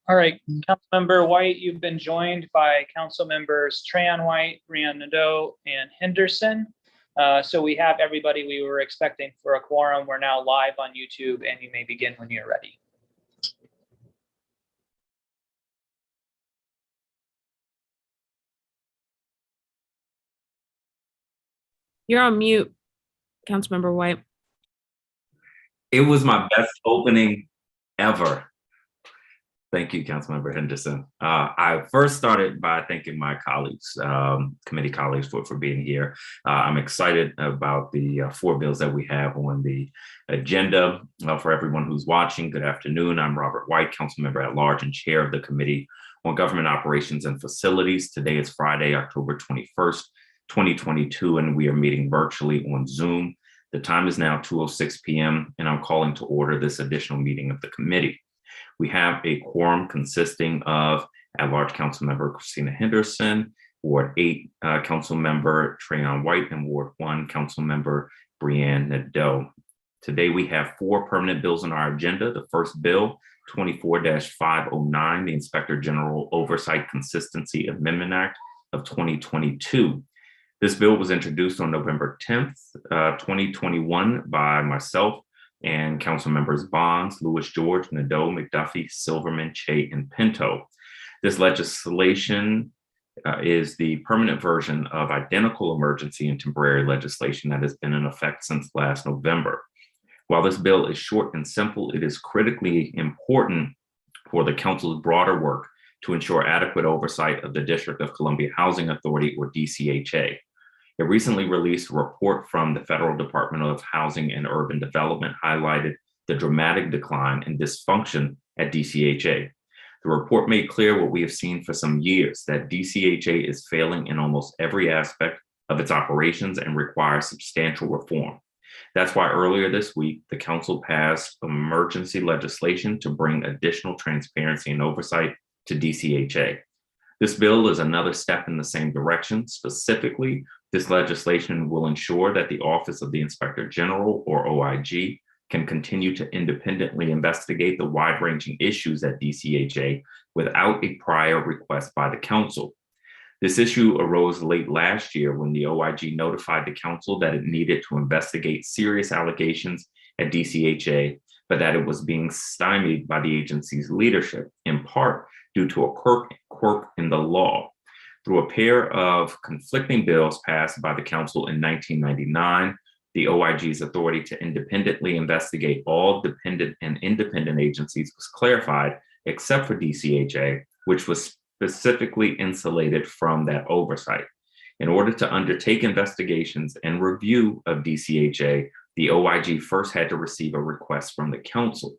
All right, Councilmember White, you've been joined by Council Members Trayon White, Brianne Nadeau, and Henderson. So we have everybody we were expecting for a quorum. We're now live on YouTube, and you may begin when you're ready. You're on mute, Councilmember White. It was my best opening ever. Thank you, Councilmember Henderson. I first started by thanking my colleagues, committee colleagues for being here. I'm excited about the 4 bills that we have on the agenda. For everyone who's watching, good afternoon. I'm Robert White, Councilmember at Large and Chair of the Committee on Government Operations and Facilities. Today is Friday, October 21st, 2022, and we are meeting virtually on Zoom. The time is now 2:06 p.m., and I'm calling to order this additional meeting of the committee. We have a quorum consisting of at-large Councilmember Christina Henderson, Ward 8 Councilmember Trayon White, and Ward 1 Councilmember Brianne Nadeau. Today we have 4 permanent bills on our agenda. The first bill, 24-509, the Inspector General Oversight Consistency Amendment Act of 2022. This bill was introduced on November 10th, 2021 by myself and Council Members Bonds, Lewis George, Nadeau, McDuffie, Silverman, Che, and Pinto. This legislation is the permanent version of identical emergency and temporary legislation that has been in effect since last November. While this bill is short and simple, it is critically important for the Council's broader work to ensure adequate oversight of the District of Columbia Housing Authority, or DCHA. A recently released report from the Federal Department of Housing and Urban Development highlighted the dramatic decline in dysfunction at DCHA. The report made clear what we have seen for some years, that DCHA is failing in almost every aspect of its operations and requires substantial reform. That's why earlier this week, the Council passed emergency legislation to bring additional transparency and oversight to DCHA. This bill is another step in the same direction. Specifically, this legislation will ensure that the Office of the Inspector General, or OIG, can continue to independently investigate the wide-ranging issues at DCHA without a prior request by the Council. This issue arose late last year when the OIG notified the Council that it needed to investigate serious allegations at DCHA, but that it was being stymied by the agency's leadership, in part due to a quirk in the law. Through a pair of conflicting bills passed by the Council in 1999, the OIG's authority to independently investigate all dependent and independent agencies was clarified, except for DCHA, which was specifically insulated from that oversight. In order to undertake investigations and review of DCHA, the OIG first had to receive a request from the Council.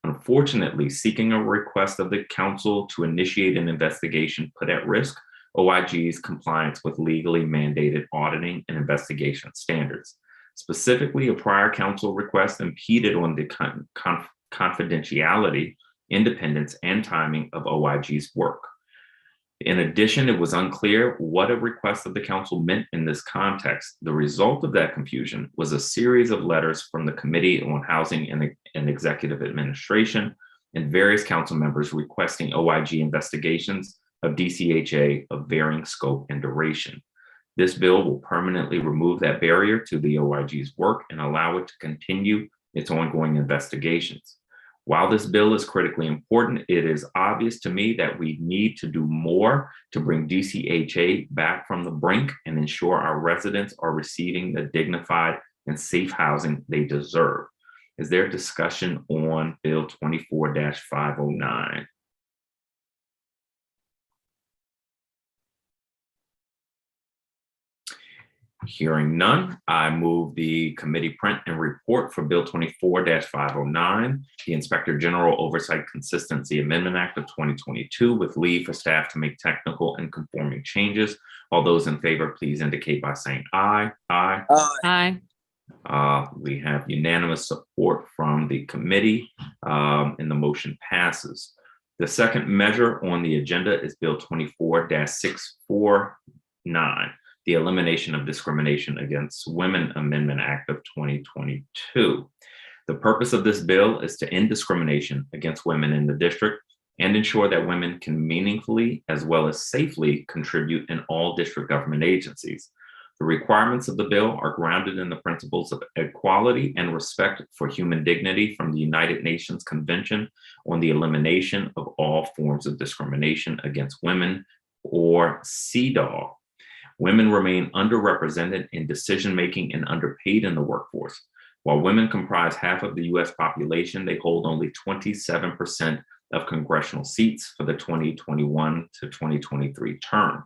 Unfortunately, seeking a request of the Council to initiate an investigation put at risk OIG's compliance with legally mandated auditing and investigation standards. Specifically, a prior Council request impeded on the confidentiality, independence, and timing of OIG's work. In addition, it was unclear what a request of the Council meant in this context. The result of that confusion was a series of letters from the Committee on Housing and Executive Administration and various Council members requesting OIG investigations of DCHA of varying scope and duration. This bill will permanently remove that barrier to the OIG's work and allow it to continue its ongoing investigations. While this bill is critically important, it is obvious to me that we need to do more to bring DCHA back from the brink and ensure our residents are receiving the dignified and safe housing they deserve. Is there discussion on Bill 24-509? Hearing none, I move the committee print and report for Bill 24-509, the Inspector General Oversight Consistency Amendment Act of 2022, with leave for staff to make technical and conforming changes. All those in favor, please indicate by saying aye. Aye. Aye. We have unanimous support from the committee, and the motion passes. The second measure on the agenda is Bill 24-649. The Elimination of Discrimination Against Women Amendment Act of 2022. The purpose of this bill is to end discrimination against women in the district and ensure that women can meaningfully as well as safely contribute in all district government agencies. The requirements of the bill are grounded in the principles of equality and respect for human dignity from the United Nations Convention on the Elimination of All Forms of Discrimination Against Women, or CEDAW. Women remain underrepresented in decision-making and underpaid in the workforce. While women comprise half of the US population, they hold only 27% of congressional seats for the 2021 to 2023 term.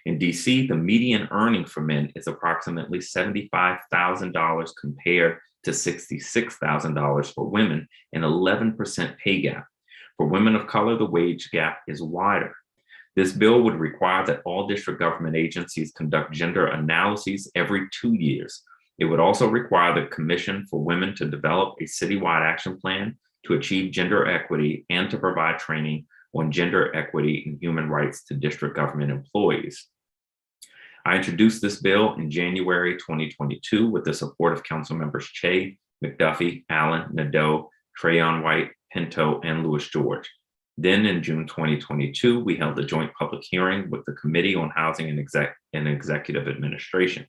In DC, the median earning for men is approximately $75,000 compared to $66,000 for women, an 11% pay gap. For women of color, the wage gap is wider. This bill would require that all district government agencies conduct gender analyses every 2 years. It would also require the Commission for Women to develop a citywide action plan to achieve gender equity and to provide training on gender equity and human rights to district government employees. I introduced this bill in January 2022 with the support of council members Che, McDuffie, Allen, Nadeau, Trayon White, Pinto, and Louis George. Then in June 2022, we held a joint public hearing with the Committee on Housing and Executive Administration.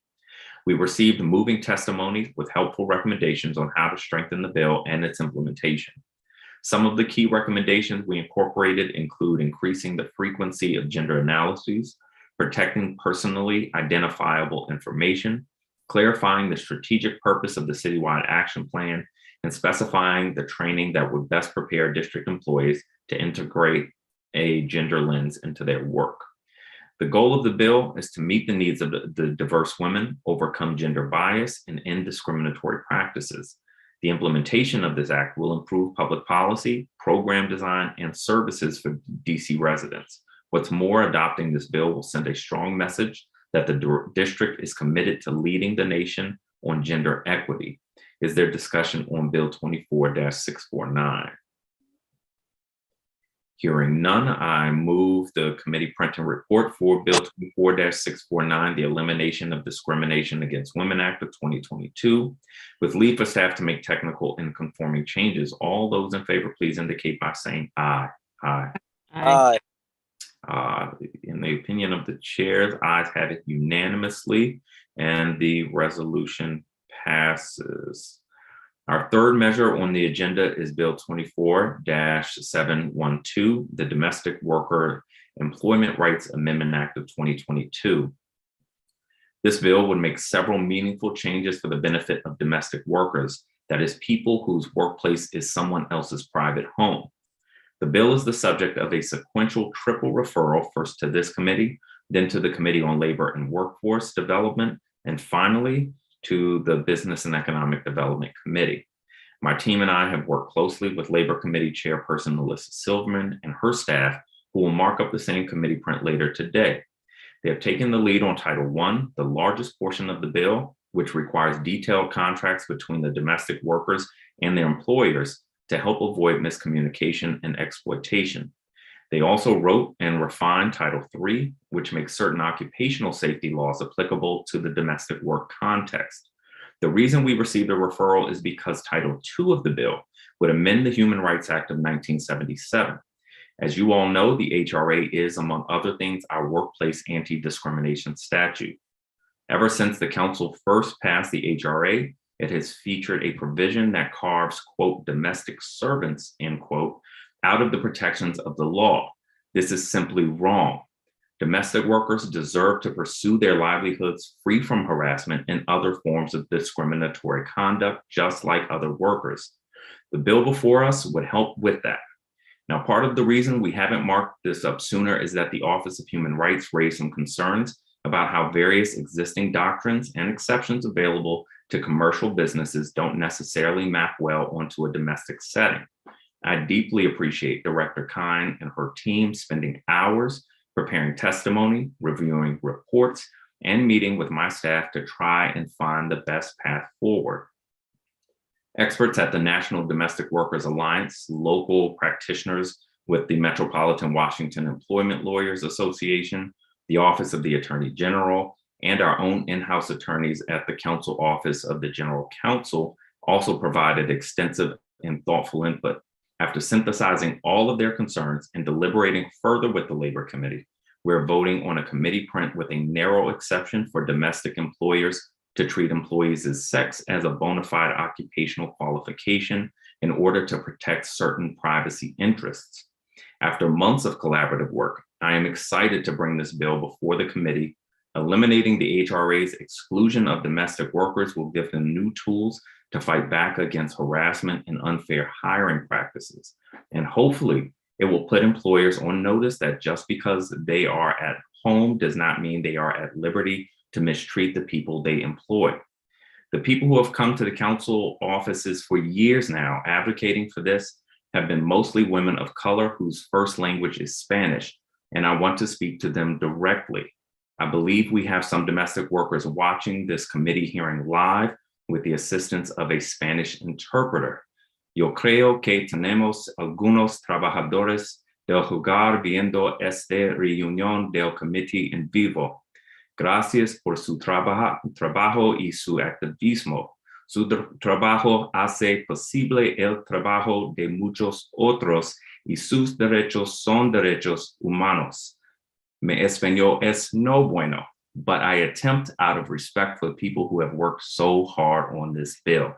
We received moving testimony with helpful recommendations on how to strengthen the bill and its implementation. Some of the key recommendations we incorporated include increasing the frequency of gender analyses, protecting personally identifiable information, clarifying the strategic purpose of the citywide action plan, and specifying the training that would best prepare district employees to integrate a gender lens into their work. The goal of the bill is to meet the needs of the diverse women, overcome gender bias, and end discriminatory practices. The implementation of this act will improve public policy, program design, and services for DC residents. What's more, adopting this bill will send a strong message that the district is committed to leading the nation on gender equity. Is there discussion on Bill 24-649? Hearing none, I move the committee print and report for Bill 24-649, the Elimination of Discrimination Against Women Act of 2022, with leave for staff to make technical and conforming changes. All those in favor, please indicate by saying aye. Aye. Aye. In the opinion of the chairs, ayes have it unanimously, and the resolution passes. Our third measure on the agenda is Bill 24-712, the Domestic Worker Employment Rights Amendment Act of 2022. This bill would make several meaningful changes for the benefit of domestic workers, that is, people whose workplace is someone else's private home. The bill is the subject of a sequential triple referral, first to this committee, then to the Committee on Labor and Workforce Development, and finally to the Business and Economic Development Committee. My team and I have worked closely with Labor Committee Chairperson Melissa Silverman and her staff, who will mark up the same committee print later today. They have taken the lead on Title I, the largest portion of the bill, which requires detailed contracts between the domestic workers and their employers to help avoid miscommunication and exploitation. They also wrote and refined Title III, which makes certain occupational safety laws applicable to the domestic work context. The reason we received a referral is because Title II of the bill would amend the Human Rights Act of 1977. As you all know, the HRA is, among other things, our workplace anti-discrimination statute. Ever since the council first passed the HRA, it has featured a provision that carves, quote, domestic servants, end quote, out of the protections of the law. This is simply wrong. Domestic workers deserve to pursue their livelihoods free from harassment and other forms of discriminatory conduct, just like other workers. The bill before us would help with that. Now, part of the reason we haven't marked this up sooner is that the Office of Human Rights raised some concerns about how various existing doctrines and exceptions available to commercial businesses don't necessarily map well onto a domestic setting. I deeply appreciate Director Kine and her team spending hours preparing testimony, reviewing reports, and meeting with my staff to try and find the best path forward. Experts at the National Domestic Workers Alliance, local practitioners with the Metropolitan Washington Employment Lawyers Association, the Office of the Attorney General, and our own in-house attorneys at the Counsel Office of the General Counsel also provided extensive and thoughtful input. After synthesizing all of their concerns and deliberating further with the Labor Committee, we're voting on a committee print with a narrow exception for domestic employers to treat employees as sex as a bona fide occupational qualification in order to protect certain privacy interests. After months of collaborative work, I am excited to bring this bill before the committee. Eliminating the HRA's exclusion of domestic workers will give them new tools to fight back against harassment and unfair hiring practices. And hopefully, it will put employers on notice that just because they are at home does not mean they are at liberty to mistreat the people they employ. The people who have come to the council offices for years now advocating for this have been mostly women of color whose first language is Spanish, and I want to speak to them directly. I believe we have some domestic workers watching this committee hearing live with the assistance of a Spanish interpreter. Yo creo que tenemos algunos trabajadores del hogar viendo esta reunión del comité en vivo. Gracias por su trabajo y su activismo. Su trabajo hace posible el trabajo de muchos otros y sus derechos son derechos humanos. Mi español es no bueno, but I attempt out of respect for the people who have worked so hard on this bill.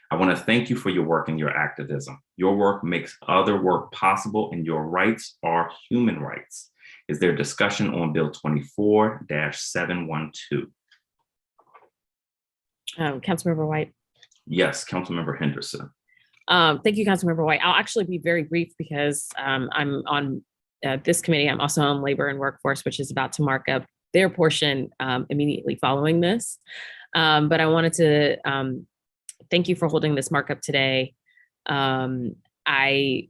I want to thank you for your work and your activism. Your work makes other work possible, and your rights are human rights. Is there discussion on Bill 24-712? Councilmember White. Yes, Councilmember Henderson. Thank you, Councilmember White. I'll actually be very brief because I'm on this committee. I'm also on Labor and Workforce, which is about to mark up their portion immediately following this. But I wanted to thank you for holding this markup today. Okay,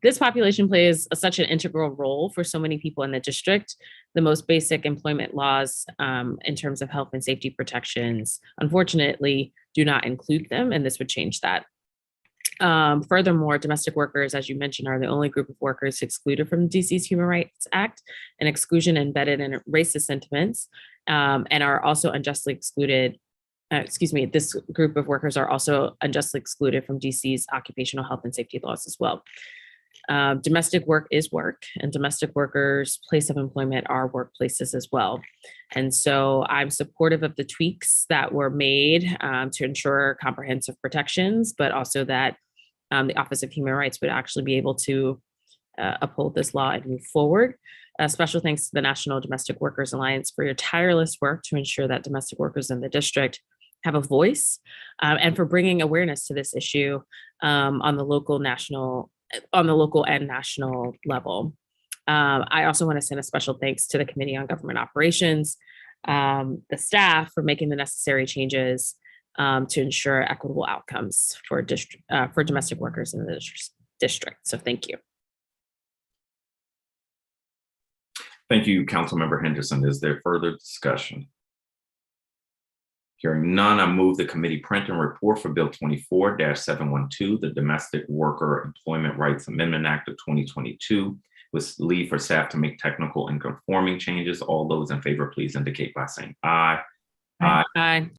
this population plays such an integral role for so many people in the district. The most basic employment laws in terms of health and safety protections, unfortunately, do not include them, and this would change that. Furthermore, domestic workers, as you mentioned, are the only group of workers excluded from DC's Human Rights Act, an exclusion embedded in racist sentiments, and are also unjustly excluded. This group of workers are also unjustly excluded from DC's occupational health and safety laws as well. Domestic work is work, and domestic workers' place of employment are workplaces as well. And so I'm supportive of the tweaks that were made to ensure comprehensive protections, but also that the Office of Human Rights would actually be able to uphold this law and move forward. Special thanks to the National Domestic Workers Alliance for your tireless work to ensure that domestic workers in the district have a voice, and for bringing awareness to this issue on the local and national level. I also want to send a special thanks to the Committee on Government Operations, the staff for making the necessary changes to ensure equitable outcomes for domestic workers in the district. So thank you. Thank you, Councilmember Henderson. Is there further discussion? Hearing none, I move the committee print and report for Bill 24-712, the Domestic Worker Employment Rights Amendment Act of 2022, with leave for staff to make technical and conforming changes. All those in favor, please indicate by saying aye. Aye. Aye.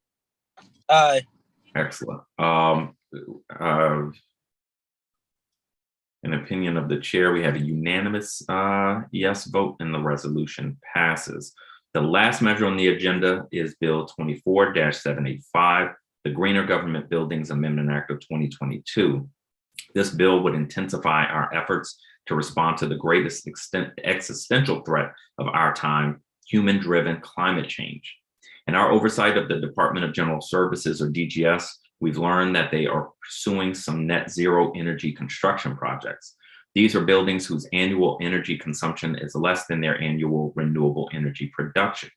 Aye. Excellent. In opinion of the chair, we have a unanimous yes vote, and the resolution passes. The last measure on the agenda is Bill 24-785, the Greener Government Buildings Amendment Act of 2022. This bill would intensify our efforts to respond to the greatest existential threat of our time, human-driven climate change. In our oversight of the Department of General Services, or DGS, we've learned that they are pursuing some net zero energy construction projects. These are buildings whose annual energy consumption is less than their annual renewable energy production.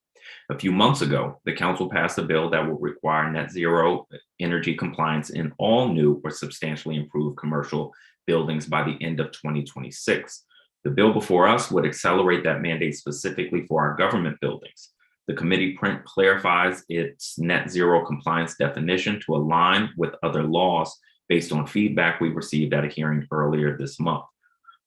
A few months ago, the council passed a bill that will require net zero energy compliance in all new or substantially improved commercial buildings by the end of 2026. The bill before us would accelerate that mandate specifically for our government buildings. The committee print clarifies its net zero compliance definition to align with other laws based on feedback we received at a hearing earlier this month.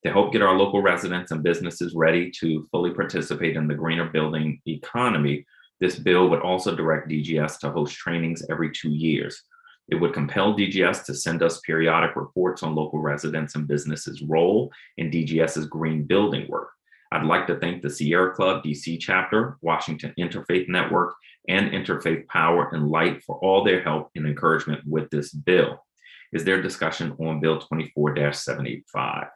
To help get our local residents and businesses ready to fully participate in the greener building economy, this bill would also direct DGS to host trainings every 2 years. It would compel DGS to send us periodic reports on local residents and businesses' role in DGS's green building work. I'd like to thank the Sierra Club DC chapter, Washington Interfaith Network, and Interfaith Power and Light for all their help and encouragement with this bill. Is there discussion on Bill 24-785?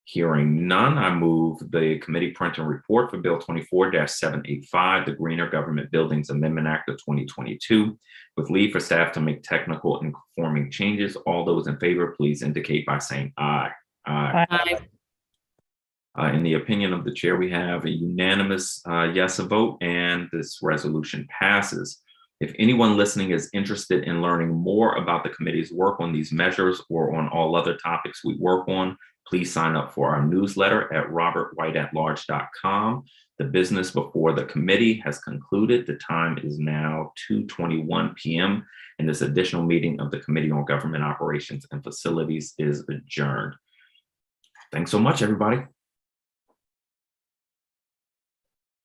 Hearing none, I move the committee print and report for Bill 24-785, the Greener Government Buildings Amendment Act of 2022, with leave for staff to make technical and conforming changes. All those in favor, please indicate by saying aye. Aye. In the opinion of the chair, we have a unanimous yes vote, and this resolution passes. If anyone listening is interested in learning more about the committee's work on these measures or on all other topics we work on, please sign up for our newsletter at robertwhiteatlarge.com. The business before the committee has concluded. The time is now 2:21 p.m. and this additional meeting of the Committee on Government Operations and Facilities is adjourned. Thanks so much, everybody.